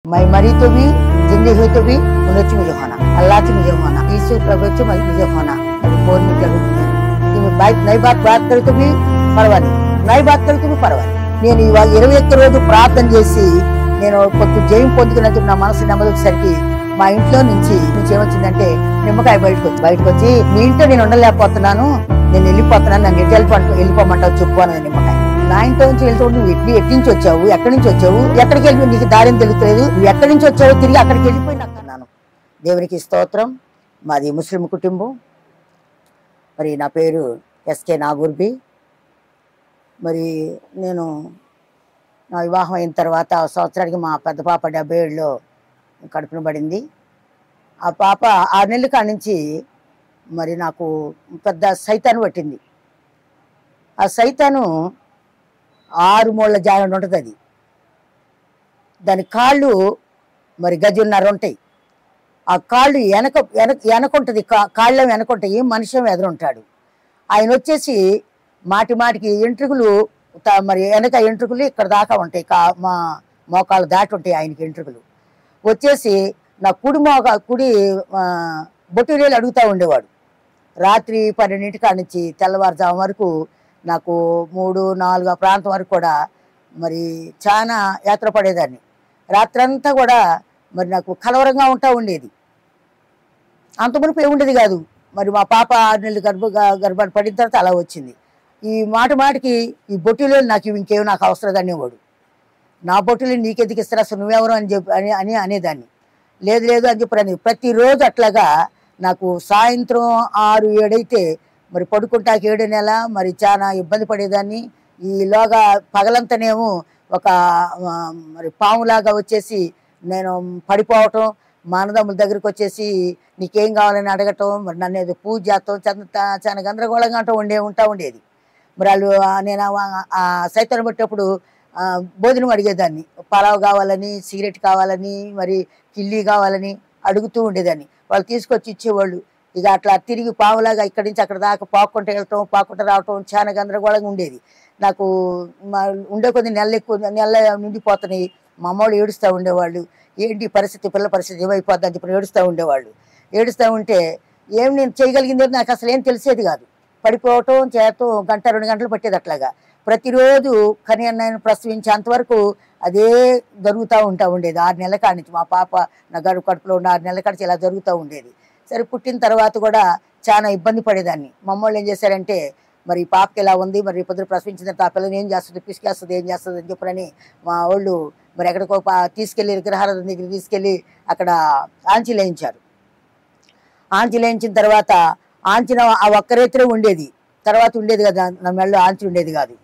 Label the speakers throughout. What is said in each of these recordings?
Speaker 1: मैं मरी तो भी जिंदगी हुई तो भी मुझे मुझे होना अल्लाह से मुझे होना यीशु प्रभु से मुझे होना बोल में जरूर है बात नई बात करे तो भी परवानी नई बात करे तो भी परवानी నేను ఇవాళ 21 రోజు ప్రార్థన చేసి నేను కొంచెం జయం పొందుకున్నట్టు నా మనసు నెమ్మదిసరికి మా ఇంట్లో నుంచి ఏమొచ్చిందంటే నిమ్మకాయ బయటకు వచ్చి మీ ఇంట్లో నేను ఉండలేకపోతున్నాను నేను వెళ్ళిపోతున్నాను నన్ను వెళ్ళిపోమంటావు చెప్పు అన్నది నిమ్మకాయ నా ఇంట్లో నుంచి వెళ్తూ నువ్వు ఎక్కడి నుంచి వచ్చావు ఎక్కడి నుంచి వచ్చావు ఎక్కడికి వెళ్ళి నీకు దారిని తెలుస్తలేదు నువ్వు ఎక్కడి నుంచి వచ్చావు తిరిగి అక్కడికి వెళ్ళిపోయి అన్నాను దేవునికి స్తోత్రం మాది ముస్లిం కుటుంబం మరి నా పేరు ఎస్కే నాగూర్బి మరి నేను నా వివాహం అయిన తర్వాత సంవత్సరానికి మా పెద్ద పాప 77లో కడుపున పడింది ఆ పాప 6 నెలల కాడి నుంచి మరి నాకు పెద్ద సైతాను పట్టింది ఆ సైతాను 6 మూల జాగండి ఉంటుంది అది దాని కాళ్ళు మరి గజున్నర ఉంటాయి ఆ కాళ్ళు వెనకుంటుంది కాళ్ళ వెనకుంటాయి మనిషి ఎదురుంటాడు ఆయన వచ్చేసి మాటికి ఎంట్రుకలు మరి వెనక ఎంట్రుకలు ఇక్కడ దాకా ఉంటాయి మా మోకాళ్ళు దాటి ఉంటాయి ఆయనకి ఎంట్రుకలు వచ్చేసి నా కుడి బొట్టిరేలు అడుగుతూ ఉండేవాడు రాత్రి 12 కాడి నుంచి తెల్లవారుజాము వరకు నాకు 3-4 ప్రాంతం వరకు కూడా మరి చాలా యాత్ర పడేదాన్ని రాత్రంతా కూడా మరి నాకు కలవరంగా ఉంటా ఉండేది అంత మునుపు ఏముండేది కాదు మరి మా పాప 6 నెలలు గర్భాన్ని పడిన తర్వాత అలా వచ్చింది ఈ మాటికి ఈ బొట్టిలో నాకు ఇంకేమో నాకు అవసరం అనేవాడు నా బొట్టిలో నీకెందుకు ఇస్తారు అసలు నువ్వెవరు అని అనేదాన్ని లేదు అని చెప్పని ప్రతిరోజు అట్లాగా నాకు సాయంత్రం 6-7 అయితే మరి పడుకుంటాకి 7 నెల మరి చాలా ఇబ్బంది పడేదాన్ని ఈలోగా పగలంతానేమో ఒక మరి పాములాగా వచ్చేసి నేను పడిపోవటం మా అన్నదమ్ముల దగ్గరికి వచ్చేసి నీకేం కావాలని అడగటం మరి నన్ను ఏదో పూజ చేస్తాం చాలా గందరగోళంగా ఉంటా ఉండేది మరి వాళ్ళు నేను ఆ సైతాన్ని పట్టేటప్పుడు భోజనం అడిగేదాన్ని పలావ్ కావాలని సిగరెట్ కావాలని మరి కిల్లీ కావాలని అడుగుతూ ఉండేదాన్ని వాళ్ళు తీసుకొచ్చి ఇచ్చేవాళ్ళు ఇక అట్లా తిరిగి పావులాగా ఇక్కడి నుంచి అక్కడ దాకా పాక్కుంటూ వెళ్ళటం పాక్కుంటూ రావటం చాలా గందరగోళంగా ఉండేది నాకు ఉండే కొద్ది నెల నిండిపోతున్నాయి మా అమ్మ వాళ్ళు ఏడుస్తూ ఉండేవాళ్ళు ఏంటి పరిస్థితి పిల్లల పరిస్థితి ఏమైపోద్ది అని చెప్పి ఏడుస్తూ ఉంటే ఏం నేను చేయగలిగింది నాకు అసలు ఏం తెలిసేది కాదు పడిపోవటం చేరటం 1-2 గంటలు పట్టేది అట్లాగా ప్రతిరోజు కని అన్నయ్యను ప్రసవించేంతవరకు అదే జరుగుతూ ఉండేది 6 నెలల కాడి నుంచి మా పాప నా కడుపులో ఉన్న 6 నెలల కాడి ఇలా జరుగుతూ ఉండేది సరే పుట్టిన తర్వాత కూడా చాలా ఇబ్బంది పడేదాన్ని మా అమ్మ వాళ్ళు ఏం చేశారంటే మరి పాపకి ఎలా ఉంది మరి పొద్దున ప్రసవించిన తర్వాత ఆ పిల్లని ఏం చేస్తుంది పిసికేస్తుంది ఏం చేస్తుంది అని చెప్పని మా వాళ్ళు మరి ఎక్కడికో తీసుకెళ్ళి విగ్రహారాధన దగ్గరికి తీసుకెళ్ళి అక్కడ ఆంచి లేయించారు ఆంచి లేయించిన తర్వాత ఆంచిన ఆ ఒక్కరైతే ఉండేది తర్వాత ఉండేది కదా నా మెడలో ఆంచి ఉండేది కాదు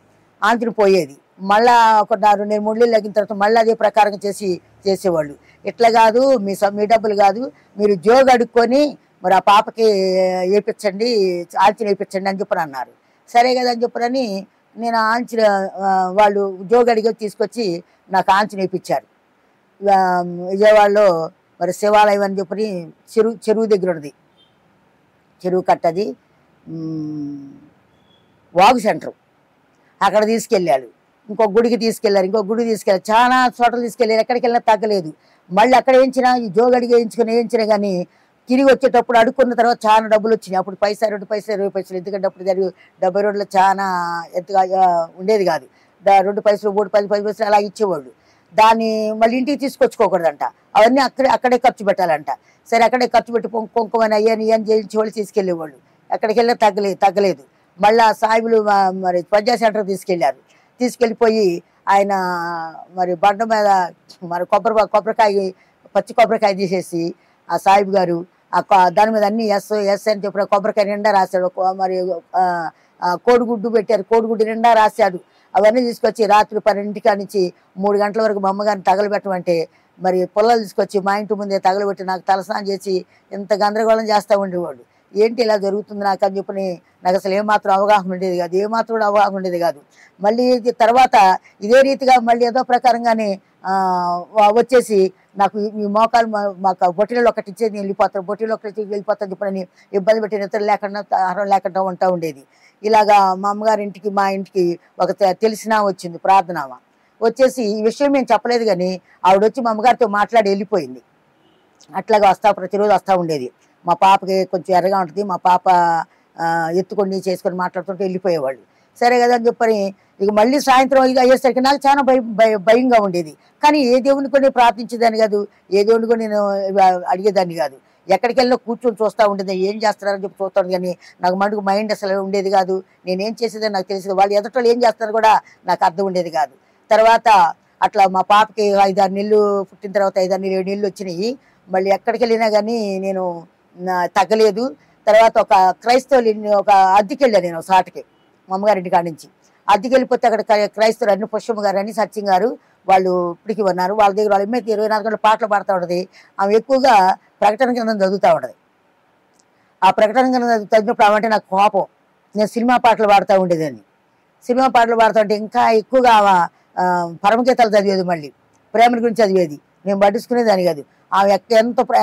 Speaker 1: ఆంచిన పోయేది మళ్ళా ఒక 2 3 నెలలు లగిన తర్వాత మళ్ళీ అదే ప్రకారం చేసేవాళ్ళు ఇట్లా కాదు మీ డబ్బులు కాదు మీరు జోగు అడుక్కొని మరి ఆ పాపకి వేయించండి ఆంచిన వేయించండి అని చెప్పని అన్నారు సరే కదా అని చెప్పని నేను ఆంచిన వాళ్ళు జోగు అడిగి తీసుకొచ్చి నాకు ఆంచిన వేయించారు విజయవాడలో మరి శివాలయం అని చెప్పని చెరువు దగ్గర ఉన్నది చెరువు కట్టది వాగు సెంటర్ అక్కడ తీసుకెళ్ళాడు ఇంకో గుడికి తీసుకెళ్ళారు చాలా చోట్ల తీసుకెళ్ళారు ఎక్కడికి వెళ్ళినా తగ్గలేదు మళ్ళీ అక్కడ వేయించినా ఈ జోగడికి వేయించినా కానీ తిరిగి వచ్చేటప్పుడు అడుక్కున్న తర్వాత చాలా డబ్బులు వచ్చినాయి అప్పుడు 2 పైసలు 20 పైసలు ఎందుకంటే అప్పుడు 70 రోడ్లో చాలా ఎంతగా ఉండేది కాదు 2 పైసలు 3 పైసలు అలా ఇచ్చేవాళ్ళు దాన్ని మళ్ళీ ఇంటికి తీసుకొచ్చుకోకూడదంట అవన్నీ అక్కడే ఖర్చు పెట్టాలంట సరే అక్కడే ఖర్చు పెట్టి కుంకుమని అయ్యని చేయించేవాళ్ళు తీసుకెళ్ళేవాళ్ళు ఎక్కడికి వెళ్ళినా తగ్గలేదు మళ్ళీ సాయిబులు మరి పంచాయత్ సెంటర్ తీసుకెళ్ళిపోయి ఆయన మరి బండ మీద మరి కొబ్బరికాయ పచ్చి కొబ్బరికాయ తీసేసి ఆ సాయిబు గారు దాని మీద అన్ని ఎస్ అని చెప్పిన కొబ్బరికాయ నిండా రాశాడు మరి కోడిగుడ్డు పెట్టారు కోడిగుడ్డు నిండా రాశాడు అవన్నీ తీసుకొచ్చి రాత్రి 12 కాడి నుంచి 3 గంటల వరకు మా అమ్మగారిని తగలబెట్టమంటే మరి పొలాలు తీసుకొచ్చి మా ఇంటి ముందే తగలబెట్టి నాకు తలస్నానం చేసి ఇంత గందరగోళం చేస్తూ ఉండేవాడు ఏంటి ఇలా జరుగుతుంది నాకు అని చెప్పని నాకు అసలు ఏమాత్రం అవగాహన ఉండేది కాదు మళ్ళీ తర్వాత ఇదే రీతిగా మళ్ళీ ఏదో ప్రకారంగానే వచ్చేసి నాకు ఈ మోకాలు మాకు బొట్టిలో ఒకటి ఇచ్చేది బొట్టిలో ఒకటి వెళ్ళిపోతాను చెప్పని ఇబ్బంది పెట్టి నిద్ర లేకుండా ఆహారం లేకుండా ఉంటా ఉండేది ఇలాగా మా అమ్మగారి ఇంటికి మా ఇంటికి ఒక తెలిసినా వచ్చింది ప్రార్థన వచ్చేసి ఈ విషయం మేము చెప్పలేదు కానీ ఆవిడ వచ్చి మా అమ్మగారితో మాట్లాడి వెళ్ళిపోయింది. అట్లాగా ప్రతిరోజు వస్తూ ఉండేది. మా పాపకి కొంచెం ఎర్రగా ఉంటుంది, మా పాప ఎత్తుకొని చేసుకొని మాట్లాడుతుంటే వెళ్ళిపోయేవాళ్ళు. సరే కదా అని చెప్పని ఇక మళ్ళీ సాయంత్రం ఇక అయ్యేసరికి నాకు చాలా భయంగా ఉండేది. కానీ ఏ దేవుని కొన్ని ప్రార్థించేదాన్ని కాదు, ఏ దేవుని కూడా నేను అడిగేదాన్ని కాదు. ఎక్కడికి వెళ్ళినా కూర్చొని చూస్తూ ఉండేది, ఏం చేస్తున్నారని చెప్పి చూస్తాను. కానీ నాకు మటుకు మైండ్ అసలు ఉండేది కాదు. నేనేం చేసేదని నాకు తెలిసేది, వాళ్ళు ఎదుటోళ్ళు ఏం చేస్తారో కూడా నాకు అర్థం ఉండేది కాదు. తర్వాత అట్లా మా పాపకి 5-6 నెలలు పుట్టిన తర్వాత 5-6 నెలలు 7 నెలలు వచ్చినాయి. మళ్ళీ ఎక్కడికి వెళ్ళినా కానీ నేను తగ్గలేదు. తర్వాత ఒక క్రైస్తవులు ఒక అద్దెకి వెళ్ళాను నేను సాటికి, మా అమ్మగారింటి కాడి నుంచి అద్దెకి వెళ్ళిపోతే అక్కడ క్రైస్తవులు అన్ని పుష్పమ్మ గారు అని సత్యం గారు వాళ్ళు ఇప్పటికి ఉన్నారు. వాళ్ళ దగ్గర వాళ్ళ అమ్మాయి 24 గంటలు పాటలు పాడుతూ ఉంటుంది. ఆమె ఎక్కువగా ప్రకటన గ్రంథం చదువుతూ ఉంటుంది. ఆ ప్రకటన గ్రంథం చదివినప్పుడు ఆమె అంటే నాకు కోపం. నేను సినిమా పాటలు పాడుతూ ఉండేదాన్ని. సినిమా పాటలు పాడుతూ ఉంటే ఇంకా ఎక్కువగా పరమగీతాలు చదివేది, మళ్ళీ ప్రేమల గురించి చదివేది. నేను పట్టించుకునేదాన్ని కాదు. ఆమె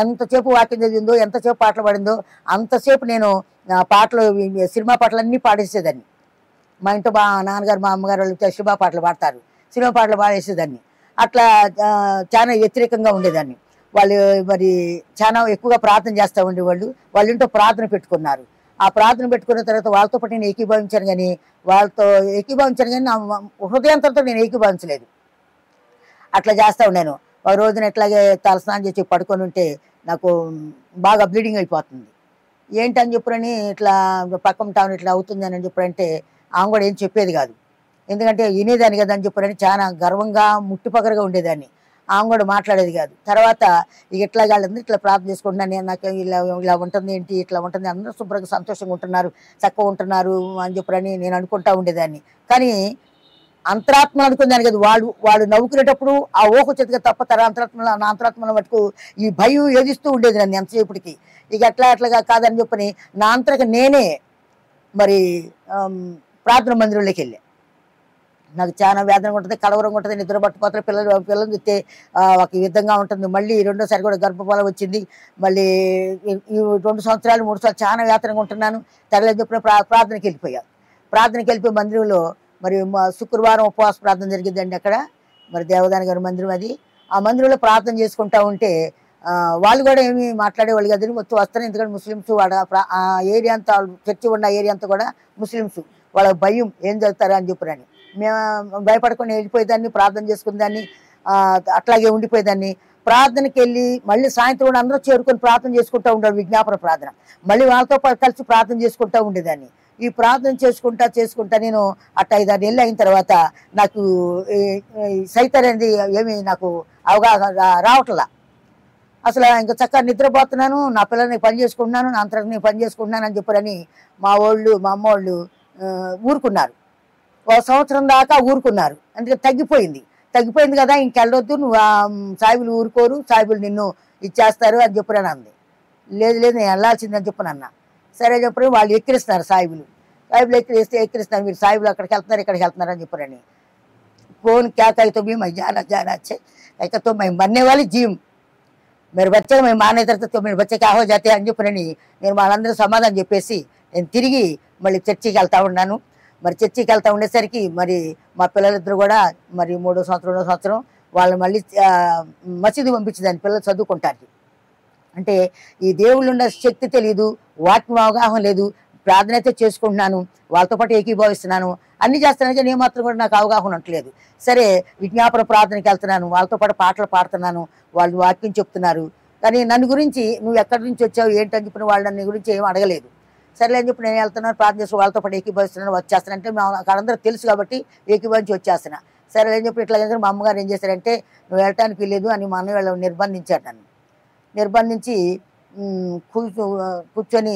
Speaker 1: ఎంతసేపు వాక్యం చదివిందో, ఎంతసేపు పాటలు పాడిందో అంతసేపు నేను పాటలు సినిమా పాటలన్నీ పాడేసేదాన్ని. మా ఇంట్లో మా నాన్నగారు మా అమ్మగారు వాళ్ళు సినిమా పాటలు పాడతారు, సినిమా పాటలు పాడేసేదాన్ని. అట్లా చాలా వ్యతిరేకంగా ఉండేదాన్ని. వాళ్ళు మరి చాలా ఎక్కువగా ప్రార్థన చేస్తూ ఉండేవాళ్ళు. వాళ్ళ ఇంట్లో ప్రార్థన పెట్టుకున్నారు. ఆ ప్రార్థన పెట్టుకున్న తర్వాత వాళ్ళతో పాటు నేను ఏకీభవించాను, కానీ నా హృదయంతో నేను ఏకీభవించలేదు. అట్లా చేస్తూ ఉన్నాను. ఒక రోజున ఎట్లాగే తలస్నానం చేసి పడుకొని ఉంటే నాకు బాగా బ్లీడింగ్ అయిపోతుంది. ఏంటని చెప్పని ఇట్లా పక్కన టౌన్ ఇట్లా అవుతుంది అని చెప్పారంటే ఆమె కూడా ఏం చెప్పేది కాదు. ఎందుకంటే వినేదాన్ని కదా అని చెప్పని చాలా గర్వంగా ముట్టిపగరగా ఉండేదాన్ని. ఆమె కూడా మాట్లాడేది కాదు. తర్వాత ఇక ఇట్లా వాళ్ళందరూ ఇట్లా ప్రార్థన చేసుకుంటున్నాను, నేను నాకు ఇలా ఉంటుంది ఏంటి, ఇట్లా ఉంటుంది, అందరూ శుభ్రంగా సంతోషంగా ఉంటున్నారు, చక్కగా ఉంటున్నారు అని చెప్పని నేను అనుకుంటా ఉండేదాన్ని. కానీ అంతరాత్మ అనుకునేదాన్ని కదా. వాళ్ళు నవ్వుకునేటప్పుడు ఆ ఊహ చేతిగా తప్ప నా అంతరాత్మలో మటుకు ఈ భయం ఏదిస్తూ ఉండేది నన్ను ఎంతసేపటికి. ఇక అట్లాగా కాదని చెప్పని నా అంతరకు నేనే మరి ప్రార్థన మందిరంలోకి వెళ్ళా. నాకు చాలా వేదనగా ఉంటుంది, కలవరంగా ఉంటుంది, నిద్ర పట్టుకోతారు, పిల్లలు చూస్తే ఒక విధంగా ఉంటుంది. మళ్ళీ రెండోసారి కూడా గర్భఫలం వచ్చింది. మళ్ళీ ఈ 2 సంవత్సరాలు 3 సంవత్సరాలు చాలా వేదనగా ఉంటున్నాను. తెరలేదు చెప్పిన ప్రార్థనకి వెళ్ళిపోయాను. ప్రార్థనకి వెళ్ళిపోయి మందిరంలో మరి శుక్రవారం ఉపవాస ప్రార్థన జరిగిందండి అక్కడ, మరి దేవదాని గారి మందిరం అది. ఆ మందిరంలో ప్రార్థన చేసుకుంటా ఉంటే వాళ్ళు కూడా ఏమి మాట్లాడేవాళ్ళు కదని మొత్తం వస్తారు. ఎందుకంటే ముస్లిమ్స్ ఆ ఏరియా అంతా, చర్చి ఉన్న ఏరియా అంతా కూడా ముస్లిమ్స్. వాళ్ళ భయం ఏం జరుగుతారా అని చెప్పారని మేము భయపడకుండా వెళ్ళిపోయేదాన్ని, ప్రార్థన చేసుకునేదాన్ని, అట్లాగే ఉండిపోయేదాన్ని. ప్రార్థనకి వెళ్ళి మళ్ళీ సాయంత్రం కూడా అందరూ చేరుకొని ప్రార్థన చేసుకుంటూ ఉండేవారు, విజ్ఞాపన ప్రార్థన. మళ్ళీ వాళ్ళతో కలిసి ప్రార్థన చేసుకుంటూ ఉండేదాన్ని. ఈ ప్రార్థన చేసుకుంటా నేను అట్లా 5-6 నెలలు అయిన తర్వాత నాకు సైతం అనేది ఏమి నాకు అవగాహన రావట్లా. అసలు ఇంకా చక్కగా నిద్రపోతున్నాను, నా పిల్లల్ని పని చేసుకుంటున్నాను, నా అంతరకు నేను పని చేసుకుంటున్నాను అని చెప్పారని మా అమ్మ వాళ్ళు ఊరుకున్నారు. 1 సంవత్సరం దాకా ఊరుకున్నారు. అందుకే తగ్గిపోయింది కదా, ఇంకెళ్ళొద్దు, నువ్వు సాయిబులు ఊరుకోరు, సాయిబులు నిన్ను ఇచ్చేస్తారు అని చెప్పారని అంది. లేదు నేను వెళ్ళాల్సిందని చెప్పనన్నా. సరే చెప్పని వాళ్ళు ఎక్కిరిస్తున్నారు, సాయిబులు ఎక్కిరిస్తున్నారు, మీరు సాయిబులు అక్కడికి వెళ్తున్నారు ఇక్కడికి వెళ్తున్నారు అని చెప్పారని. कौन क्या कहे तो भी मैं जाना अच्छे कहता तो मैं मरने वाली जीव मेरे बच्चे मैं मारने तरह तो मेरे बच्चे क्या हो जाते हैं అని చెప్పని నేను వాళ్ళందరూ సమాధానం చెప్పేసి నేను తిరిగి మళ్ళీ చర్చికి వెళ్తా ఉన్నాను. మరి చర్చికి వెళ్తా ఉండేసరికి మరి మా పిల్లలిద్దరు కూడా మరి 3వ సంవత్సరం వాళ్ళు మళ్ళీ మసీదు పంపించేదాన్ని, పిల్లలు చదువుకుంటారు. అంటే ఈ దేవుళ్ళు ఉన్న శక్తి తెలియదు, వాక్యం అవగాహన లేదు. ప్రార్థన అయితే చేసుకుంటున్నాను, వాళ్ళతో పాటు ఏకీభవిస్తున్నాను, అన్ని చేస్తున్నాను, కానీ ఏమాత్రం కూడా నాకు అవగాహన ఉండట్లేదు. సరే విజ్ఞాపన ప్రార్థనకి వెళ్తున్నాను, వాళ్ళతో పాటు పాటలు పాడుతున్నాను, వాళ్ళు వాక్యం చెప్తున్నారు. కానీ నన్ను గురించి నువ్వు ఎక్కడి నుంచి వచ్చావు ఏంటని చెప్పిన వాళ్ళు నన్ను గురించి ఏం అడగలేదు. సరే అని చెప్పి నేను వెళ్తున్నాను, ప్రార్థన చేసి వాళ్ళతో పాటు ఏకీభవిస్తున్నాను, వచ్చేస్తాను. అంటే అక్కడందరూ తెలుసు కాబట్టి ఏకీభవించి వచ్చేస్తున్నా. సరే అని చెప్పి ఇట్లా మా అమ్మగారు ఏం చేశారంటే నువ్వు వెళ్ళటానికి వెళ్ళలేదు అని మా అన్నయ్య వాళ్ళు నిర్బంధించారు. నన్ను నిర్బంధించి కూర్చొని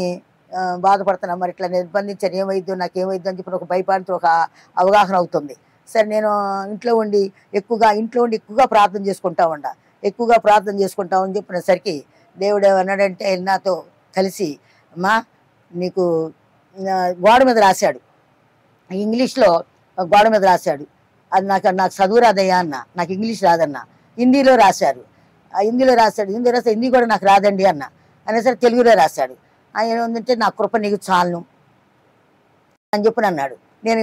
Speaker 1: బాధపడుతున్నా. మరి ఇట్లా నిర్బంధించాను, ఏమైద్దో నాకేమైద్దో అని చెప్పి ఒక భయపడుతూ ఒక అవగాహన అవుతుంది. సరే నేను ఇంట్లో ఉండి ఎక్కువగా ప్రార్థన చేసుకుంటామని చెప్పినసరికి దేవుడు ఏమన్నాడంటే నాతో కలిసి అమ్మా నీకు గోడ మీద రాశాడు, ఇంగ్లీష్లో గోడ మీద రాశాడు. అది నాకు చదువు రాదయ్యా అన్న, నాకు ఇంగ్లీష్ రాదన్న. హిందీలో రాశాడు, హిందీ కూడా నాకు రాదండి అన్న. అనేసరికి తెలుగులో రాశాడు. ఆయన ఏమందంటే నా కృప నీకు చాలును అని చెప్పని అన్నాడు. నేను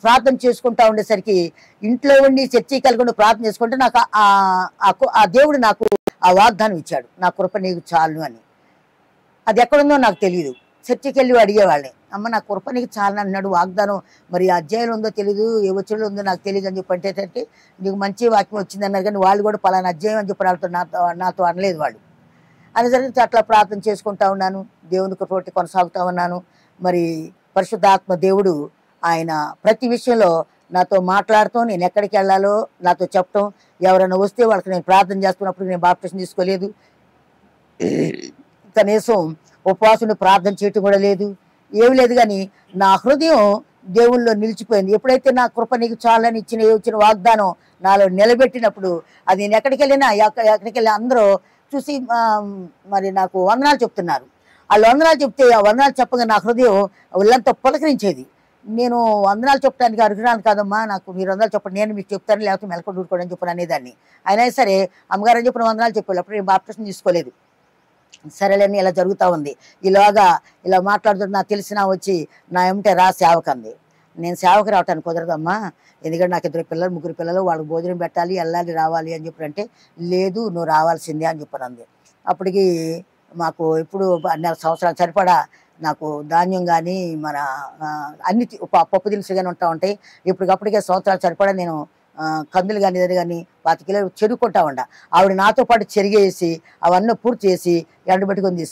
Speaker 1: ప్రార్థన చేసుకుంటా ఉండేసరికి ఇంట్లో ఉండి చర్చికి వెళ్ళకుండా ప్రార్థన చేసుకుంటే నాకు ఆ దేవుడు నాకు ఆ వాగ్దానం ఇచ్చాడు, నా కృప నీకు చాలు అని. అది ఎక్కడుందో నాకు తెలియదు. చర్చికి వెళ్ళి అడిగేవాళ్ళని, అమ్మ నా కృప నీకు చాలని అన్నాడు వాగ్దానం, మరి అధ్యాయంలో ఉందో తెలియదు, ఏ వచ్చులో ఉందో నాకు తెలియదు అని చెప్పి అంటే నీకు మంచి వాక్యం వచ్చింది అన్నారు. కానీ వాళ్ళు కూడా పలానా అధ్యాయం అని చెప్పి వాళ్ళతో నాతో అనలేదు వాళ్ళు. అనేసరికి అట్లా ప్రార్థన చేసుకుంటా ఉన్నాను, దేవుని కృప కొనసాగుతూ ఉన్నాను. మరి పరిశుద్ధాత్మ దేవుడు ఆయన ప్రతి విషయంలో నాతో మాట్లాడుతూ నేను ఎక్కడికి వెళ్ళాలో నాతో చెప్పటం, ఎవరైనా వస్తే వాళ్ళకి నేను ప్రార్థన చేస్తున్నప్పుడు నేను బాప్టిజం తీసుకోలేదు, కనీసం ఉపవాసం ప్రార్థన చేయటం కూడా లేదు, ఏమి లేదు. కానీ నా హృదయం దేవుళ్ళలో నిలిచిపోయింది. ఎప్పుడైతే నా కృప నీకు చాలని వచ్చిన వాగ్దానం నాలో నిలబెట్టినప్పుడు అది నేను ఎక్కడికి వెళ్ళినా ఎక్కడికి వెళ్ళి అందరూ చూసి మరి నాకు వందనాలు చెప్తున్నారు. వాళ్ళు వందనాలు చెప్తే ఆ వందనాలు చెప్పగా నా హృదయం వాళ్ళంతా పులకరించేది. నేను వందనాలు చెప్పడానికి అర్హురాలు కాదమ్మా, నాకు మీరు వందనాలు చెప్పండి, నేను మీకు చెప్తాను, లేకపోతే మెలకొని ఊరుకోండి అని చెప్పని అనేదాన్ని. అయినా సరే అమ్మగారు అని చెప్పిన వందనాలు చెప్పాలి. అప్పుడు నేను బాప్టిజం తీసుకోలేదు. సరేలేని ఇలా జరుగుతూ ఉంది. ఇలాగా ఇలా మాట్లాడుతుంటే నాకు తెలిసిన వచ్చి నా ఏమిటే రా సేవకంది. నేను సేవకు రావటానికి కుదరదమ్మా, ఎందుకంటే నాకు 2 పిల్లలు 3 పిల్లలు, వాళ్ళకి భోజనం పెట్టాలి, వెళ్ళాలి రావాలి అని చెప్పారంటే లేదు నువ్వు రావాల్సిందే అని చెప్పానంది. అప్పటికి మాకు ఇప్పుడు 4 సంవత్సరాలు సరిపడా నాకు ధాన్యం కానీ మన అన్ని పప్పు దినుసులు కానీ ఉంటాయి. ఇప్పటికప్పటికే సంవత్సరాలు సరిపడా నేను కందులు కానీ ఏదైనా కానీ 5 కిలోలు చెరుక్కుంటా ఉండ. ఆవిడ నాతో పాటు చెరిగేసి అవన్నీ పూర్తి చేసి ఎండబెట్టుకొని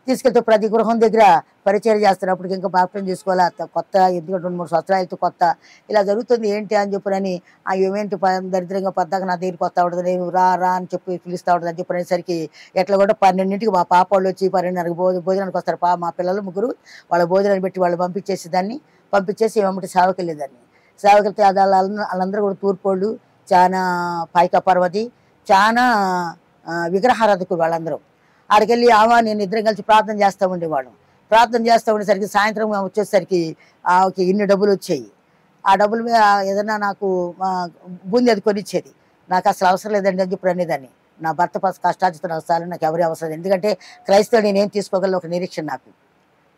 Speaker 1: తీసుకెళ్తే ప్రతి గృహం దగ్గర పరిచయం చేస్తున్నప్పటికి ఇంకా బాప్టిజం చేసుకోవాలి, కొత్త ఎందుకంటే 2-3 సంవత్సరాలతో కొత్త ఇలా జరుగుతుంది ఏంటి అని చెప్పని ఏమేంటి దరిద్రంగా పద్దాక నా దగ్గరికి వస్తూ ఉంటుంది, నేను రా అని చెప్పి పిలుస్తూ ఉంటుంది అని చెప్పనేసరికి ఎట్లా కూడా 12ంటికి మా పాప వాళ్ళు వచ్చి 12:30కి భోజనానికి వస్తారు. మా పిల్లలు 3 వాళ్ళ భోజనాన్ని పెట్టి వాళ్ళు పంపించేసి ఏమంటే సేవకి వెళ్ళేదాన్ని. సేవకి వెళ్తే అది వాళ్ళందరూ కూడా తూర్పోళ్ళు, చాలా పైకా పర్వతి, చాలా విగ్రహారాధకులు వాళ్ళందరూ. ఆడికెళ్ళి నేను ఇద్దరం కలిసి ప్రార్థన చేస్తూ ఉండేవాడు. ప్రార్థన చేస్తూ ఉండేసరికి సాయంత్రం వచ్చేసరికి ఆమెకి ఇన్ని డబ్బులు వచ్చాయి. ఆ డబ్బుల మీద ఏదైనా నాకు బూంది అది కొనిచ్చేది. నాకు అసలు అవసరం లేదండి అని చెప్పి అనేదాన్ని. నా భర్త కష్టార్జితం అవసరాలు నాకు ఎవరి అవసరం, ఎందుకంటే క్రైస్తవుడు నేనేం తీసుకోగలను ఒక నిరీక్షణ నాకు,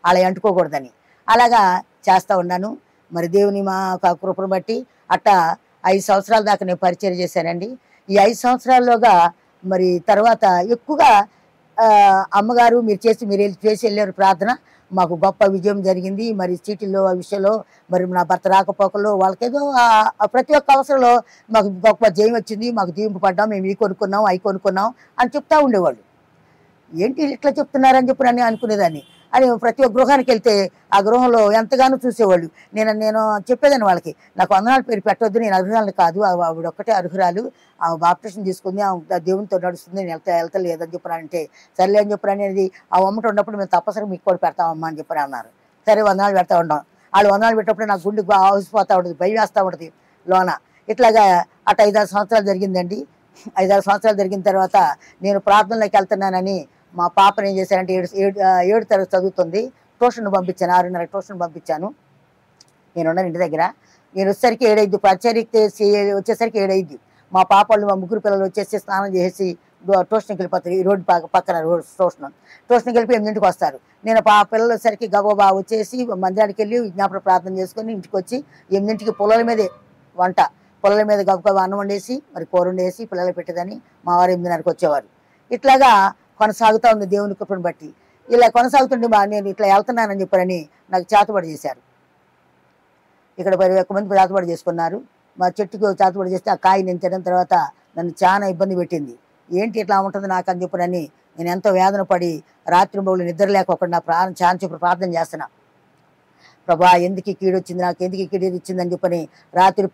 Speaker 1: అలా అంటుకోకూడదని. అలాగా చేస్తూ ఉన్నాను. మరి దేవుని మా కృపను బట్టి అట్టా 5 సంవత్సరాల దాకా నేను పరిచయం చేశానండి. ఈ 5 సంవత్సరాల్లోగా మరి తర్వాత ఎక్కువగా అమ్మగారు మీరు చేసి వెళ్ళారు ప్రార్థన, మాకు గొప్ప విజయం జరిగింది. మరి చీటీల్లో ఆ విషయంలో మరి నా భర్త రాకపోకల్లో వాళ్ళకేదో ప్రతి ఒక్క అవసరంలో మాకు గొప్ప జయం వచ్చింది, మాకు దీవింపు పడ్డాం, మేము అవి కొనుక్కున్నాం అని చెప్తా ఉండేవాళ్ళు. ఏంటి ఇట్లా చెప్తున్నారని చెప్పి నన్ను అనుకునేదాన్ని. అని ప్రతి ఒక్క గృహానికి వెళ్తే ఆ గృహంలో ఎంతగానో చూసేవాళ్ళు. నేను చెప్పేదాన్ని వాళ్ళకి, నాకు వందనాలు పేరు పెట్టవద్దు, నేను అర్హురాలు కాదు, ఆవిడ ఒక్కటే అర్హురాలు, ఆ బాప్టిజం తీసుకుంది, ఆ దేవునితో నడుస్తుంది, నేను వెళ్తలేదని చెప్పానంటే సర్లే అని చెప్పాను. అనేది ఆ అమ్మట ఉన్నప్పుడు మేము తప్పనిసరిగా మీకు కూడా పెడతామమ్మా అని చెప్పని అన్నారు. సరే వందనాలు పెడతా ఉంటాం. వాళ్ళు వందనాలు పెట్టినప్పుడు నాకు గుండెకి ఆవిసిపోతూ ఉంటుంది, భయం వేస్తూ ఉంటుంది లోన. ఇట్లాగా అటు 5-6 సంవత్సరాలు జరిగిందండి. 5-6 సంవత్సరాలు జరిగిన తర్వాత నేను ప్రార్థనలోకి వెళ్తున్నానని మా పాపను ఏం చేశానంటే 7వ తరగతి చదువుతుంది, ట్యూషన్ పంపించాను. 6:30 ట్యూషన్ పంపించాను. నేనున్నాను ఇంటి దగ్గర. నేను వచ్చేసరికి 7:05, పరిచర్యకి వచ్చేసరికి 7:05. మా పాప వాళ్ళు మా 3 పిల్లలు వచ్చేసి స్నానం చేసి ట్యూషన్కి వెళ్ళిపోతారు. ఈ రోడ్డు పక్కన ట్యూషన్కి వెళ్ళిపోయి 8ంటికి వస్తారు. నేను పిల్లలు వచ్చేసరికి గబగబా వచ్చేసి మందిరానికి వెళ్ళి విజ్ఞాపన ప్రార్థన చేసుకొని ఇంటికి వచ్చి 8ంటికి పొలాల మీదే వంట, పొలాల మీద గబగబా అన్నం వండేసి మరి కూర వండేసి పిల్లలు పెట్టేదని మా వారు 8:30కి వచ్చేవారు. ఇట్లాగా కొనసాగుతూ ఉంది దేవుని కృపను బట్టి. ఇలా కొనసాగుతుండే నేను ఇట్లా వెళ్తున్నానని చెప్పారని నాకు చేతబడి చేశారు. ఇక్కడ 10 మంది చేతబడి చేసుకున్నారు. మా చెట్టుకు చేతబడి చేస్తే ఆ కాయ నేను తిన్న తర్వాత నన్ను చాలా ఇబ్బంది పెట్టింది. ఏంటి ఇట్లా ఉంటుంది నాకు అని చెప్పనని నేను ఎంతో వేదన పడి రాత్రి బౌళ్ళు నిద్ర లేకోకుండా ప్రార్థన చేస్తున్నా. ప్రభా ఎందుకు కీడు వచ్చింది, నాకు ఎందుకు కీడు ఇచ్చిందని చెప్పని రాత్రి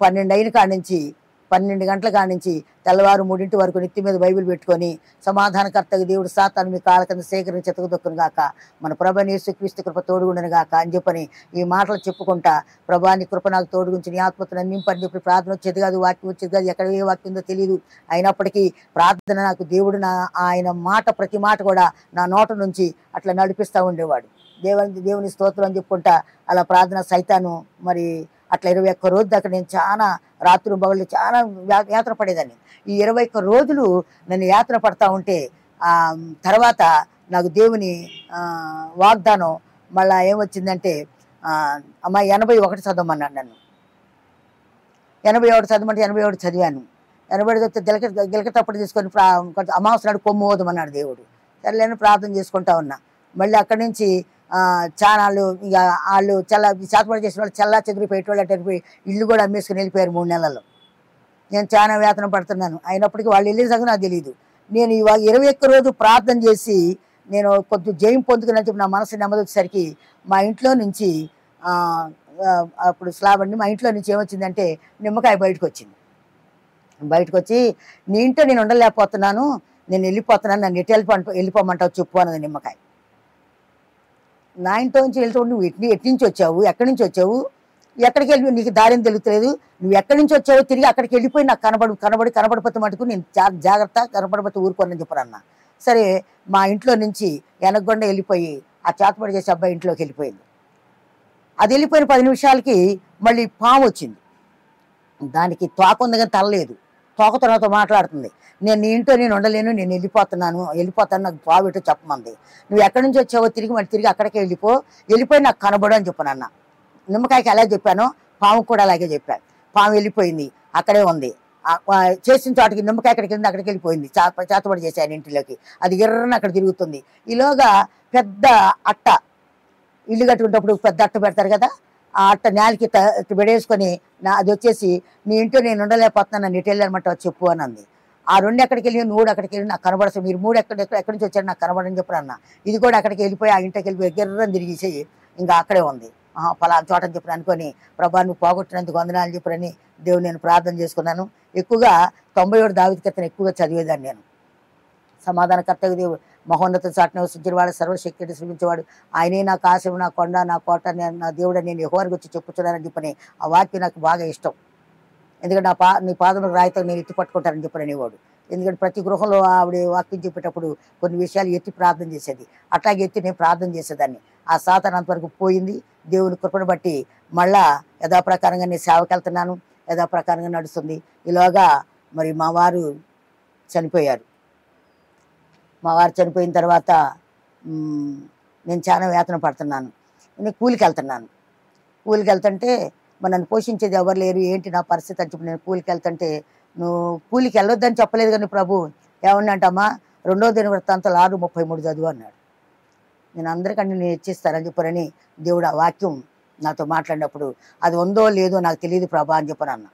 Speaker 1: 12 గంటల కాడ నుంచి తెల్లవారు 3 వరకు నెత్తి మీద బైబిల్ పెట్టుకొని సమాధానకర్తగా దేవుడు సాతాను మీ కాళ్ళ కింద సేకరించి చెతకదొక్కును గాక, మన ప్రభు యేసుక్రీస్తు కృప తోడుగుండను గాక అని చెప్పని ఈ మాటలు చెప్పుకుంటా ప్రభా నీ కృప నాకు తోడుగుంచి నీ ఆత్మతో నింపని చెప్పి ప్రార్థన వచ్చేది కాదు, వాక్యం వచ్చేది కాదు, ఎక్కడ ఏ వాక్యం ఉందో తెలియదు. అయినప్పటికీ ప్రార్థన నాకు దేవుడు ఆయన మాట ప్రతి మాట కూడా నా నోట నుంచి అట్లా నడిపిస్తూ ఉండేవాడు. దేవుని స్తోత్రం అని చెప్పుకుంటా అలా ప్రార్థన సైతాను మరి అట్లా 21 రోజు దాకా నేను చాలా రాత్రి బగళ్ళు చాలా యాత్ర పడేదాన్ని. ఈ 21 రోజులు నన్ను యాత్ర పడతా ఉంటే తర్వాత నాకు దేవుని వాగ్దానం మళ్ళా ఏమొచ్చిందంటే అమ్మ 81 చదవమన్నాడు నన్ను. 81 చదవమంటే 81 చదివాను. 81 చదివితే గిలకటప్పుడు తీసుకొని కొంచెం అమావాస నాడు కొమ్ము ఓదమన్నాడు దేవుడు. సరేలేని ప్రార్థన చేసుకుంటా ఉన్నా. మళ్ళీ అక్కడి నుంచి చానాళ్ళు ఇక వాళ్ళు చేతపడి చేసిన వాళ్ళు చల్లా చెదిరిపోయేటోళ్ళు అటు ఇల్లు కూడా అమ్మేసుకుని వెళ్ళిపోయారు 3 నెలల్లో. నేను చాలా వేతనం పడుతున్నాను. అయినప్పటికీ వాళ్ళు వెళ్ళిన సంగతి నాకు తెలియదు. నేను ఇవాళ 21 రోజు ప్రార్థన చేసి నేను కొద్దిగా జయం పొందుకుని చెప్పి నా మనసు నెమ్మది వచ్చేసరికి మా ఇంట్లో నుంచి అప్పుడు స్లాబ్ అండి, మా ఇంట్లో నుంచి ఏమొచ్చిందంటే నిమ్మకాయ బయటకు వచ్చింది. బయటకు వచ్చి నీ ఇంట్లో నేను ఉండలేకపోతున్నాను, నేను వెళ్ళిపోతున్నాను, నన్ను వెళ్ళిపోమంటావు చెప్పు అన్నది నిమ్మకాయ. నా ఇంట్లో నుంచి వెళ్తూ నువ్వు ఎటు నుంచి వచ్చావు, ఎక్కడి నుంచి వచ్చావు, ఎక్కడికి వెళ్ళి నీకు దారిని తెలుగుతలేదు, నువ్వు ఎక్కడి నుంచి వచ్చావో తిరిగి అక్కడికి వెళ్ళిపోయి నాకు కనబడిపోతే మటుకు నేను జాగ్రత్త కనబడిపోతే ఊరుకోనని చెప్పారన్న. సరే మా ఇంట్లో నుంచి వెనగొండ వెళ్ళిపోయి ఆ చేతపడి చేసే అబ్బాయి ఇంట్లోకి వెళ్ళిపోయింది. అది వెళ్ళిపోయిన 10 నిమిషాలకి మళ్ళీ పాము వచ్చింది. దానికి తోక ఉంది కానీ తలలేదు. తోకతో నాతో మాట్లాడుతుంది. నేను నీ ఇంట్లో నేను ఉండలేను, నేను వెళ్ళిపోతాను, నాకు పావు ఇటో చెప్పమంది. నువ్వు ఎక్కడి నుంచి వచ్చావో తిరిగి అక్కడికే వెళ్ళిపోయి నాకు కనబడు అని చెప్పానన్న. నిమ్మకాయకి ఎలా చెప్పానో పాము కూడా అలాగే చెప్పాను. పాము వెళ్ళిపోయింది, అక్కడే ఉంది. చేసిన చోటకి నిమ్మకాయ అక్కడికి వెళ్ళింది, అక్కడికి వెళ్ళిపోయింది. చేతబడి చేశాను ఇంటిలోకి. అది ఎర్రని అక్కడ తిరుగుతుంది. ఈలోగా పెద్ద అట్ట, ఇల్లు కట్టుకునేటప్పుడు పెద్ద అట్ట పెడతారు కదా, ఆ అట్ట నేలకి పెడేసుకొని అది వచ్చేసి నీ ఇంట్లో నేను ఉండలేకపోతున్నాను, నన్ను ఇటు వెళ్ళానమాట చెప్పు అని అంది. ఆ 2 ఎక్కడికి వెళ్ళి 3 అక్కడికి వెళ్ళి నాకు కనబడతాయి, మీరు 3 ఎక్కడి నుంచి వచ్చారు నాకు కనబడని చెప్పారు అన్న. ఇది కూడా అక్కడికి వెళ్ళిపోయి ఆ ఇంటికి వెళ్ళిపోయి ఎర్రని తిరిగేసి ఇంకా అక్కడే ఉంది. పలానా చోట అని చెప్పి అనుకొని ప్రభా నువ్వు పోగొట్టినందుకు వందనాలు చెప్పరని దేవుడు నేను ప్రార్థన చేసుకున్నాను. ఎక్కువగా 97 దావీదు కీర్తన ఎక్కువగా చదివేదాన్ని నేను. సమాధానకర్తకు దేవుడు మహోన్నత చాటును నివసించేవాడు, సర్వశక్తిని శ్రమించేవాడు, ఆయనే నాకు ఆశయం, నా కొండ, నా కోట, నా దేవుడు నేను యెహోవాకి వచ్చి చెప్పుచున్నానని చెప్పని ఆ వాక్యం నాకు బాగా ఇష్టం. ఎందుకంటే నీ పాదములకు రాయితో నేను ఎత్తి పట్టుకుంటానని చెప్పని వాడు. ఎందుకంటే ప్రతి గృహంలో ఆవిడ వాక్యం చెప్పేటప్పుడు కొన్ని విషయాలు ఎత్తి ప్రార్థన చేసేది. అట్లాగే ఎత్తి నేను ప్రార్థన చేసేదాన్ని. ఆ సాతాను అంతవరకు పోయింది. దేవుని కృపను బట్టి మళ్ళా యథాప్రకారంగా నేను సేవకి వెళ్తున్నాను, యథాప్రకారంగా నడుస్తుంది. ఇలాగా మరి మా వారు చనిపోయారు. మా వారు చనిపోయిన తర్వాత నేను చాలా వేతన పడుతున్నాను. నేను కూలికి వెళ్తుంటే మరి నన్ను పోషించేది ఎవరు లేరు, ఏంటి నా పరిస్థితి అని చెప్పి నేను కూలికి వెళ్తుంటే నువ్వు కూలికి వెళ్ళొద్దని చెప్పలేదు కానీ ప్రభు ఏమన్నాంటమ్మా 2వ దినవృత్తాంతాలు 6:33 చదువు అన్నాడు. నేను అందరికంటే నేను ఇచ్చిస్తానని చెప్పారని దేవుడు ఆ వాక్యం నాతో మాట్లాడినప్పుడు అది ఉందో లేదో నాకు తెలియదు ప్రభా అని చెప్పని అన్న.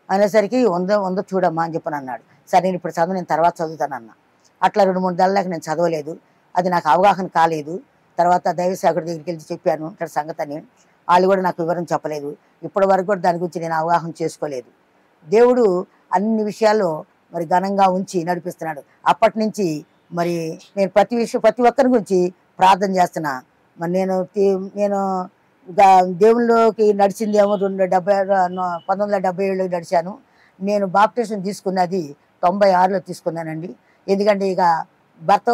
Speaker 1: అనేసరికి ఉందో చూడమ్మా అని చెప్పని అన్నాడు. సరే నేను ఇప్పుడు చదువు, నేను తర్వాత చదువుతానన్నా. అట్లా 2-3 నెలలకు నేను చదవలేదు. అది నాకు అవగాహన కాలేదు. తర్వాత దైవసేవకుడి దగ్గరికి వెళ్ళి చెప్పాను ఇక్కడ సంగతిని. వాళ్ళు కూడా నాకు వివరం చెప్పలేదు. ఇప్పటి వరకు కూడా దాని గురించి నేను అవగాహన చేసుకోలేదు. దేవుడు అన్ని విషయాల్లో మరి ఘనంగా ఉంచి నడిపిస్తున్నాడు. అప్పటి నుంచి మరి నేను ప్రతి ఒక్కరి గురించి ప్రార్థన చేస్తున్నా. మరి నేను దేవుళ్ళలోకి నడిచిందేమో 1977లో నడిచాను. నేను బాప్టిజం తీసుకున్నది 96లో తీసుకున్నానండి. ఎందుకంటే ఇక భర్త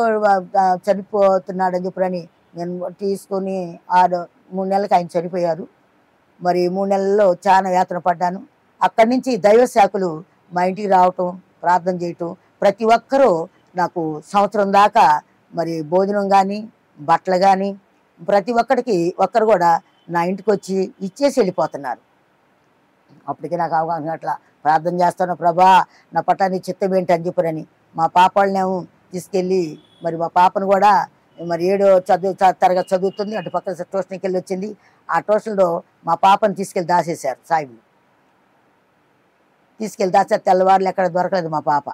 Speaker 1: చనిపోతున్నాడని చెప్పని నేను తీసుకొని 3 నెలలకు ఆయన చనిపోయారు. మరి 3 నెలల్లో చాలా యాతన పడ్డాను. అక్కడి నుంచి దైవ శాఖలు మా ఇంటికి రావటం, ప్రార్థన చేయటం, ప్రతి ఒక్కరూ నాకు సంవత్సరం దాకా మరి భోజనం కానీ బట్టలు కానీ ప్రతి ఒక్కరు కూడా నా ఇంటికి వచ్చి ఇచ్చేసి వెళ్ళిపోతున్నారు. అప్పటికి నాకు అవగాహన అట్లా ప్రార్థన చేస్తాను, ప్రభా నా పట్టాన్ని చిత్తం ఏంటి అని చెప్పరని. మా పాప వాళ్ళనేమో తీసుకెళ్ళి మరి మా పాపను కూడా మరి 7వ తరగతి చదువుతుంది, అటు పక్కన ట్యూషన్కి వెళ్ళి వచ్చింది. ఆ ట్యూషన్లో మా పాపను తీసుకెళ్ళి దాసేశారు సాయిబులు. తీసుకెళ్ళి దాచారు. తెల్లవారులు ఎక్కడ దొరకలేదు మా పాప.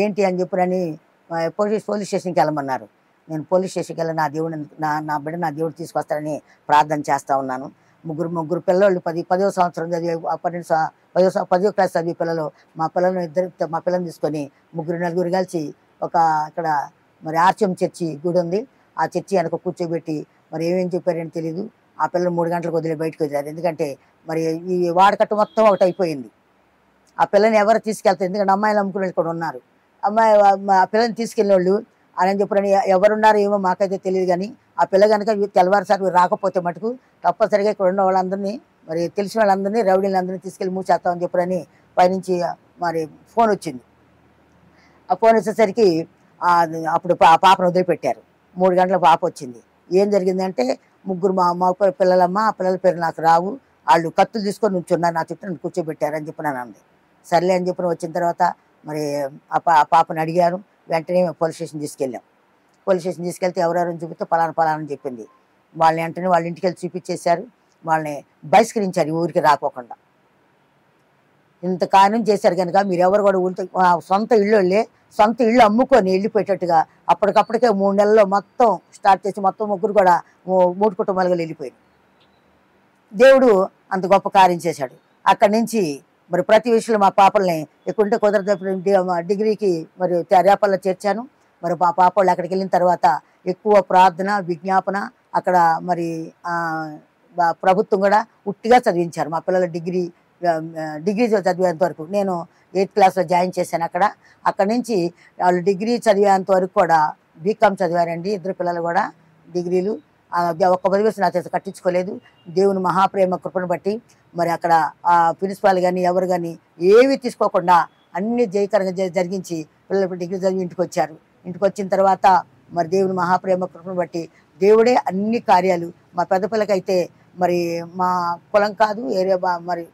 Speaker 1: ఏంటి అని చెప్పరని పోలీస్ స్టేషన్కి వెళ్ళమన్నారు. నేను పోలీస్ స్టేషన్కి వెళ్ళి నా దేవుడు నా బిడ్డ నా దేవుడు తీసుకొస్తారని ప్రార్థన చేస్తూ ఉన్నాను. ముగ్గురు పిల్లలు 10వ సంవత్సరం చదివే 10వ క్లాస్ చదివే పిల్లలు మా పిల్లల్ని తీసుకొని 3-4 కలిసి ఇక్కడ మరి ఆర్చం చర్చి గుడి ఉంది, ఆ చర్చి వెనక కూర్చోబెట్టి మరి ఏమేం చెప్పారని తెలియదు. ఆ పిల్లలు 3 గంటలకు వదిలే బయటకు వదిలేరు. ఎందుకంటే మరి ఈ వాడకట్టు మొత్తం ఒకటి అయిపోయింది. ఆ పిల్లని ఎవరు తీసుకెళ్తారు, ఎందుకంటే అమ్మాయిలు అమ్ముకునే కూడా ఉన్నారు. ఆ పిల్లని తీసుకెళ్ళిన వాళ్ళు అని చెప్పని ఎవరున్నారో ఏమో మాకైతే తెలియదు. కానీ ఆ పిల్ల కనుక తెల్లవారుసారి రాకపోతే మటుకు తప్పనిసరిగా ఇక్కడ ఉన్న వాళ్ళందరినీ మరి తెలిసిన వాళ్ళందరినీ రౌడీలందరినీ తీసుకెళ్ళి మూసేస్తామని చెప్పని పైనుంచి మరి ఫోన్ వచ్చింది. ఆ ఫోన్ వచ్చేసరికి అప్పుడు ఆ పాపను వదిలిపెట్టారు. 3 గంటల పాప వచ్చింది. ఏం జరిగిందంటే ముగ్గురు మా పిల్లలమ్మ, ఆ పిల్లల పేరు నాకు రావు, వాళ్ళు కత్తులు తీసుకొని నుంచున్నారు నా చుట్టూ, నన్ను కూర్చోబెట్టారని చెప్పి నన్ను అంది. సర్లే అని చెప్పి వచ్చిన తర్వాత మరి ఆ పాపని అడిగాను. వెంటనే పోలీస్ స్టేషన్ తీసుకెళ్ళాం. పోలీస్ స్టేషన్ తీసుకెళ్తే ఎవరెవరిని చూపిస్తే పలానా అని చెప్పింది. వాళ్ళని వెంటనే వాళ్ళ ఇంటికి వెళ్ళి చూపించేశారు. వాళ్ళని బహిష్కరించారు ఈ ఊరికి రాకోకుండా. ఇంత కారణం చేశారు కనుక మీరెవరు కూడా సొంత ఇళ్ళు అమ్ముకొని వెళ్ళిపోయేటట్టుగా అప్పటికప్పటికే 3 నెలల్లో మొత్తం స్టార్ట్ చేసి మొత్తం ముగ్గురు కూడా 3 కుటుంబాలుగా వెళ్ళిపోయింది. దేవుడు అంత గొప్ప కార్యం చేశాడు. అక్కడి నుంచి మరి ప్రతి విషయంలో మా పాపల్ని ఎక్కుంటే కుదరదు డిగ్రీకి మరి రేపల్లో చేర్చాను. మరి మా పాప వాళ్ళు అక్కడికి వెళ్ళిన తర్వాత ఎక్కువ ప్రార్థన విజ్ఞాపన అక్కడ మరి ప్రభుత్వం కూడా ఉట్టిగా చదివించారు. మా పిల్లలు డిగ్రీ చదివేంత వరకు నేను 8th క్లాస్లో జాయిన్ చేశాను. అక్కడి నుంచి వాళ్ళు డిగ్రీ చదివేంత వరకు కూడా బీకామ్ చదివారండి. 2 పిల్లలు కూడా డిగ్రీలు. ఒక్క 10 పైసలు నా చేత కట్టించుకోలేదు. దేవుని మహాప్రేమ కృపను బట్టి మరి అక్కడ ప్రిన్సిపాల్ కానీ ఎవరు కానీ ఏవి తీసుకోకుండా అన్ని జయకరంగా జరిగించి పిల్లలు డిగ్రీ చదివి ఇంటికి వచ్చారు. ఇంటికి వచ్చిన తర్వాత మరి దేవుని మహాప్రేమ కృపను బట్టి దేవుడే అన్ని కార్యాలు. మా పెద్ద పిల్లకైతే మరి మా కులం కాదు ఏరియా మరి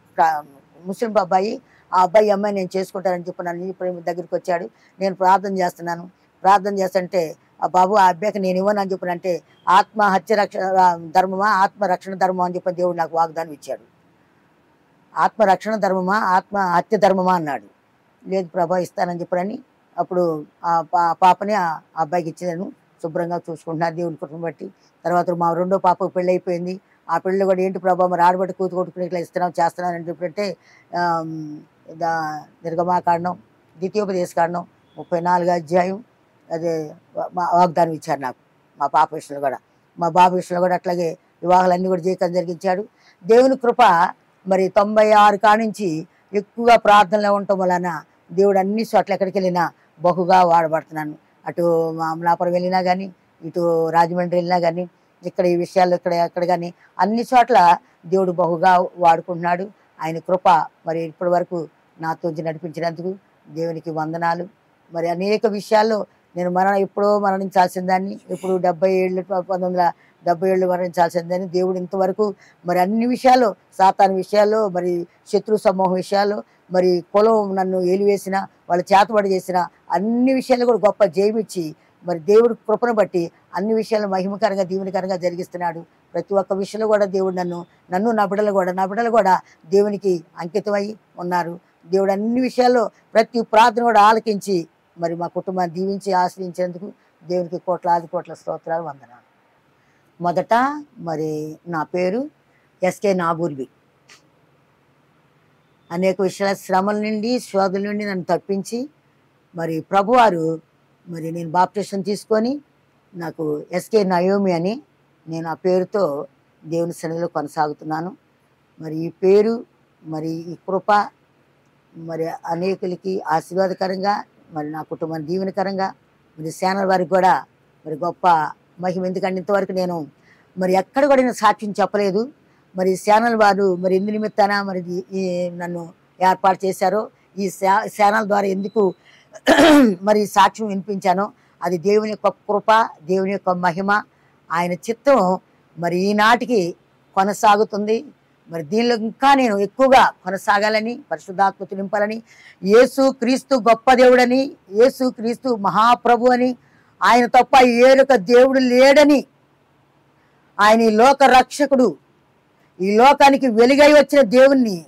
Speaker 1: ముస్లిం అబ్బాయి, ఆ అబ్బాయి అమ్మాయి నేను చేసుకుంటానని చెప్పి నన్ను ఇప్పుడు దగ్గరికి వచ్చాడు. నేను ప్రార్థన చేస్తున్నాను. ప్రార్థన చేస్తుంటే ఆ బాబు ఆ అబ్బాయికి నేను ఇవ్వను అని చెప్పినంటే ఆత్మహత్య ధర్మమా ఆత్మరక్షణ ధర్మమా అని చెప్పి దేవుడు నాకు వాగ్దానం ఇచ్చాడు. ఆత్మరక్షణ ధర్మమా ఆత్మహత్య ధర్మమా అన్నాడు. లేదు ప్రభా ఇస్తానని చెప్పని అప్పుడు ఆ పాపని ఆ అబ్బాయికి ఇచ్చాను. శుభ్రంగా చూసుకుంటున్నారు దేవుని కృపను బట్టి. తర్వాత మా 2వ పాపకు పెళ్ళి అయిపోయింది. ఆ పెళ్ళి కూడా ఏంటి ప్రభా మరి ఆడబట్టి కూతు కొట్టుకుని ఇట్లా చేస్తున్నాను అని చెప్పంటే నిర్గమాకాండం ద్వితీయోపదేశకాండం 34వ అధ్యాయం అదే వాగ్దానం ఇచ్చారు నాకు. మా పాప విషయంలో కూడా మా బాబు విషయంలో కూడా అట్లాగే వివాహాలన్నీ కూడా జీవితం జరిగించాడు. దేవుని కృప మరి 96 కానించి ఎక్కువగా ప్రార్థనలో ఉండటం వలన దేవుడు అన్ని చోట్ల ఎక్కడికి వెళ్ళినా బహుగా వాడబడుతున్నాను. అటు అమలాపురం వెళ్ళినా కానీ ఇటు రాజమండ్రి వెళ్ళినా కానీ ఇక్కడ ఈ విషయాలు ఎక్కడ కానీ అన్ని చోట్ల దేవుడు బహుగా వాడుకుంటున్నాడు. ఆయన కృప మరి ఇప్పటి వరకు నాతో నడిపించినందుకు దేవునికి వందనాలు. మరి అనేక విషయాల్లో నేను ఎప్పుడో మరణించాల్సిన దాన్ని, ఇప్పుడు 1970 మరణించాల్సిన దాన్ని దేవుడు ఇంతవరకు మరి అన్ని విషయాల్లో సాతాను విషయాల్లో మరి శత్రు సమూహం విషయాల్లో మరి కులం నన్ను ఏలివేసిన వాళ్ళ చేతబడి చేసిన అన్ని విషయాలు కూడా గొప్ప జయమిచ్చి మరి దేవుడి కృపను బట్టి అన్ని విషయాలు మహిమకరంగా దీవెనకరంగా జరిగిస్తున్నాడు. ప్రతి ఒక్క విషయంలో కూడా దేవుడు నన్ను నా బిడ్డలు కూడా దేవునికి అంకితమై ఉన్నారు. దేవుడు అన్ని విషయాల్లో ప్రతి ప్రార్థన కూడా ఆలకించి మరి మా కుటుంబాన్ని దీవించి ఆశ్రయించేందుకు దేవునికి కోట్ల స్తోత్రాలు వందనాలు. మొదట మరి నా పేరు ఎస్కే నాగూర్బి. అనేక విషయాల శ్రమల నుండి శోధల నుండి నన్ను తప్పించి మరి ప్రభువారు మరి నేను బాప్టిజం తీసుకొని నాకు ఎస్కే నయోమి అని నేను ఆ పేరుతో దేవుని సన్నిధిలో కొనసాగుతున్నాను. మరి ఈ పేరు మరి ఈ కృప మరి అనేకులకి ఆశీర్వాదకరంగా మరి నా కుటుంబాన్ని దీవెనకరంగా మరి ఛానల్ వారికి కూడా మరి గొప్ప మహిమ. ఎందుకంటే ఇంతవరకు నేను మరి ఎక్కడ కూడా నేను సాక్ష్యం చెప్పలేదు. మరి ఛానల్ వారు మరి ఎందు నిమిత్తాన మరి నన్ను ఏర్పాటు చేశారో ఈ ఛానల్ ద్వారా ఎందుకు మరి సాక్ష్యం వినిపించానో అది దేవుని యొక్క కృప, దేవుని యొక్క మహిమ, ఆయన చిత్తం మరి ఈనాటికి కొనసాగుతుంది. మరి దీనిలో ఇంకా నేను ఎక్కువగా కొనసాగాలని, పరిశుద్ధాత్మతో నింపాలని, యేసు క్రీస్తు గొప్ప దేవుడని, యేసు క్రీస్తు మహాప్రభు అని, ఆయన తప్ప ఏరొక దేవుడు లేడని, ఆయన ఈ లోక రక్షకుడు, ఈ లోకానికి వెలుగై వచ్చిన దేవుణ్ణి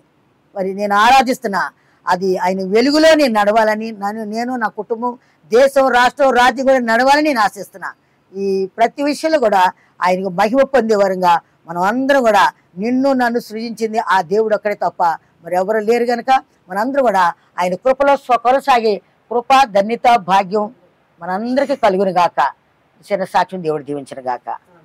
Speaker 1: మరి నేను ఆరాధిస్తున్నా. అది ఆయన వెలుగులో నేను నడవాలని, నేను నా కుటుంబం దేశం రాష్ట్రం రాజ్యం కూడా నడవాలని నేను ఆశిస్తున్నా. ఈ ప్రతి విషయంలో కూడా ఆయనకు మహిమ పొందే వరంగా మనం అందరం కూడా నిన్ను నన్ను సృజించింది ఆ దేవుడు ఒక్కడే తప్ప మరి ఎవరు లేరు కనుక మనందరూ కూడా ఆయన కృపలో కొనసాగే కృప ధన్యత భాగ్యం మనందరికీ కలుగును గాక. చిన్న సాక్ష్యం దేవుడు దీవించను గాక.